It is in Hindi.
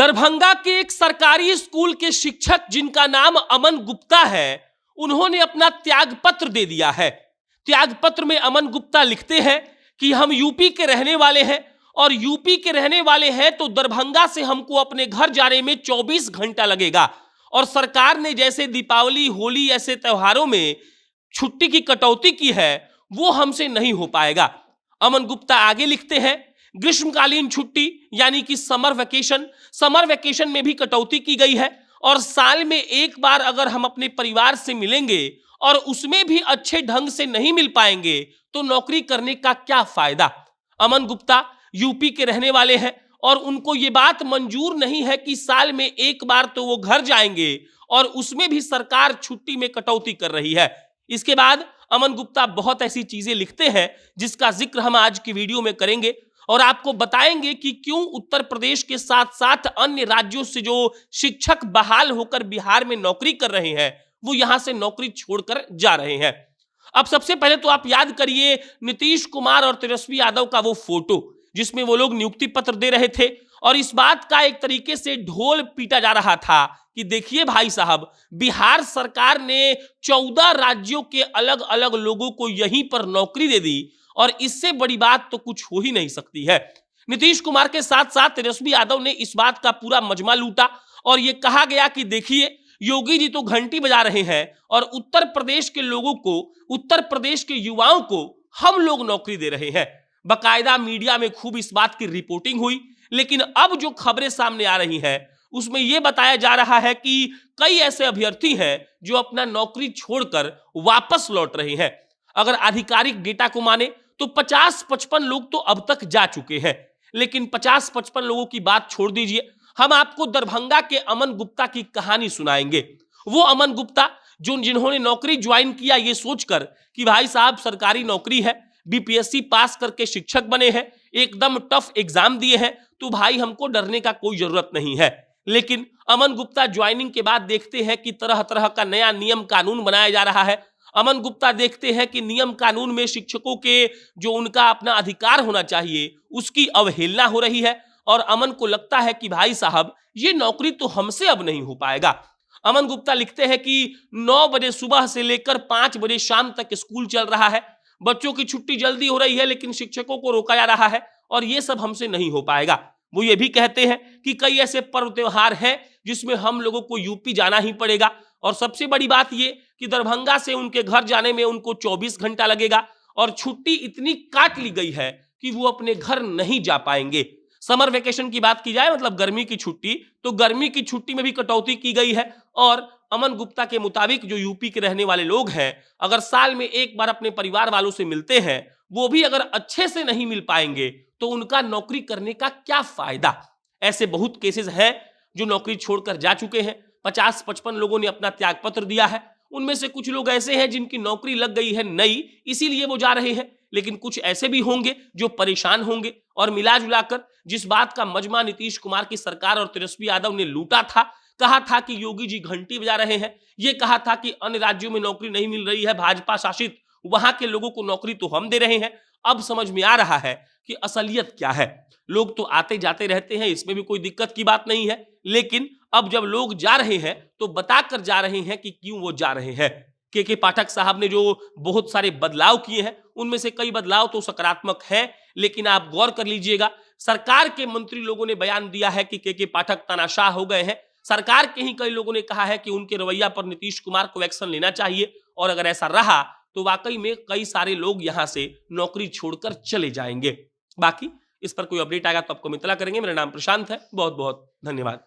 दरभंगा के एक सरकारी स्कूल के शिक्षक जिनका नाम अमन गुप्ता है, उन्होंने अपना त्याग पत्र दे दिया है। त्याग पत्र में अमन गुप्ता लिखते हैं कि हम यूपी के रहने वाले हैं और यूपी के रहने वाले हैं तो दरभंगा से हमको अपने घर जाने में 24 घंटा लगेगा और सरकार ने जैसे दीपावली, होली ऐसे त्योहारों में छुट्टी की कटौती की है वो हमसे नहीं हो पाएगा। अमन गुप्ता आगे लिखते हैं, ग्रीष्मकालीन छुट्टी यानी कि समर वेकेशन में भी कटौती की गई है और साल में एक बार अगर हम अपने परिवार से मिलेंगे और उसमें भी अच्छे ढंग से नहीं मिल पाएंगे तो नौकरी करने का क्या फायदा। अमन गुप्ता यूपी के रहने वाले हैं और उनको ये बात मंजूर नहीं है कि साल में एक बार तो वो घर जाएंगे और उसमें भी सरकार छुट्टी में कटौती कर रही है। इसके बाद अमन गुप्ता बहुत ऐसी चीजें लिखते हैं जिसका जिक्र हम आज की वीडियो में करेंगे और आपको बताएंगे कि क्यों उत्तर प्रदेश के साथ साथ अन्य राज्यों से जो शिक्षक बहाल होकर बिहार में नौकरी कर रहे हैं वो यहां से नौकरी छोड़कर जा रहे हैं। अब सबसे पहले तो आप याद करिए नीतीश कुमार और तेजस्वी यादव का वो फोटो जिसमें वो लोग नियुक्ति पत्र दे रहे थे और इस बात का एक तरीके से ढोल पीटा जा रहा था कि देखिए भाई साहब, बिहार सरकार ने 14 राज्यों के अलग अलग लोगों को यहीं पर नौकरी दे दी और इससे बड़ी बात तो कुछ हो ही नहीं सकती है। नीतीश कुमार के साथ साथ तेजस्वी यादव ने इस बात का पूरा मजमा लूटा और यह कहा गया कि देखिए योगी जी तो घंटी बजा रहे हैं और उत्तर प्रदेश के लोगों को, उत्तर प्रदेश के युवाओं को हम लोग नौकरी दे रहे हैं। बाकायदा मीडिया में खूब इस बात की रिपोर्टिंग हुई, लेकिन अब जो खबरें सामने आ रही हैं उसमें यह बताया जा रहा है कि कई ऐसे अभ्यर्थी हैं जो अपना नौकरी छोड़कर वापस लौट रहे हैं। अगर आधिकारिक डेटा को माने तो 50-55 लोग तो अब तक जा चुके हैं, लेकिन 50-55 लोगों की बात छोड़ दीजिए, हम आपको दरभंगा के अमन गुप्ता की कहानी सुनाएंगे। वो अमन गुप्ता जिन्होंने नौकरी ज्वाइन किया ये सोचकर कि भाई साहब सरकारी नौकरी है, बीपीएससी पास करके शिक्षक बने हैं, एकदम टफ एग्जाम दिए हैं तो भाई हमको डरने का कोई जरूरत नहीं है। लेकिन अमन गुप्ता ज्वाइनिंग के बाद देखते हैं कि तरह तरह का नया नियम कानून बनाया जा रहा है। अमन गुप्ता देखते हैं कि नियम कानून में शिक्षकों के जो उनका अपना अधिकार होना चाहिए उसकी अवहेलना हो रही है और अमन को लगता है कि भाई साहब ये नौकरी तो हमसे अब नहीं हो पाएगा। अमन गुप्ता लिखते हैं कि 9 बजे सुबह से लेकर 5 बजे शाम तक स्कूल चल रहा है, बच्चों की छुट्टी जल्दी हो रही है लेकिन शिक्षकों को रोका जा रहा है और ये सब हमसे नहीं हो पाएगा। वो ये भी कहते हैं कि कई ऐसे पर्व त्योहार हैं जिसमें हम लोगों को यूपी जाना ही पड़ेगा और सबसे बड़ी बात ये कि दरभंगा से उनके घर जाने में उनको 24 घंटा लगेगा और छुट्टी इतनी काट ली गई है कि वो अपने घर नहीं जा पाएंगे। समर वेकेशन की बात की जाए मतलब गर्मी की छुट्टी, तो गर्मी की छुट्टी में भी कटौती की गई है और अमन गुप्ता के मुताबिक जो यूपी के रहने वाले लोग हैं अगर साल में एक बार अपने परिवार वालों से मिलते हैं वो भी अगर अच्छे से नहीं मिल पाएंगे तो उनका नौकरी करने का क्या फायदा। ऐसे बहुत केसेस हैं जो नौकरी छोड़कर जा चुके हैं। 50-55 लोगों ने अपना त्याग पत्र दिया है, उनमें से कुछ लोग ऐसे हैं जिनकी नौकरी लग गई है नई इसीलिए वो जा रहे हैं, लेकिन कुछ ऐसे भी होंगे जो परेशान होंगे और मिला जुलाकर जिस बात का मजमा नीतीश कुमार की सरकार और तेजस्वी यादव ने लूटा था, कहा था कि योगी जी घंटी बजा रहे हैं, ये कहा था कि अन्य राज्यों में नौकरी नहीं मिल रही है, भाजपा शासित वहां के लोगों को नौकरी तो हम दे रहे हैं। अब समझ में आ रहा है कि असलियत क्या है। लोग तो आते जाते रहते हैं, इसमें भी कोई दिक्कत की बात नहीं है, लेकिन अब जब लोग जा रहे हैं तो बताकर जा रहे हैं कि क्यों वो जा रहे हैं। के पाठक साहब ने जो बहुत सारे बदलाव किए हैं उनमें से कई बदलाव तो सकारात्मक है, लेकिन आप गौर कर लीजिएगा सरकार के मंत्री लोगों ने बयान दिया है कि के पाठक तानाशाह हो गए हैं। सरकार के ही कई लोगों ने कहा है कि उनके रवैया पर नीतीश कुमार को एक्शन लेना चाहिए और अगर ऐसा रहा तो वाकई में कई सारे लोग यहां से नौकरी छोड़कर चले जाएंगे। बाकी इस पर कोई अपडेट आएगा तो आपको इत्तला करेंगे। मेरा नाम प्रशांत है, बहुत बहुत धन्यवाद।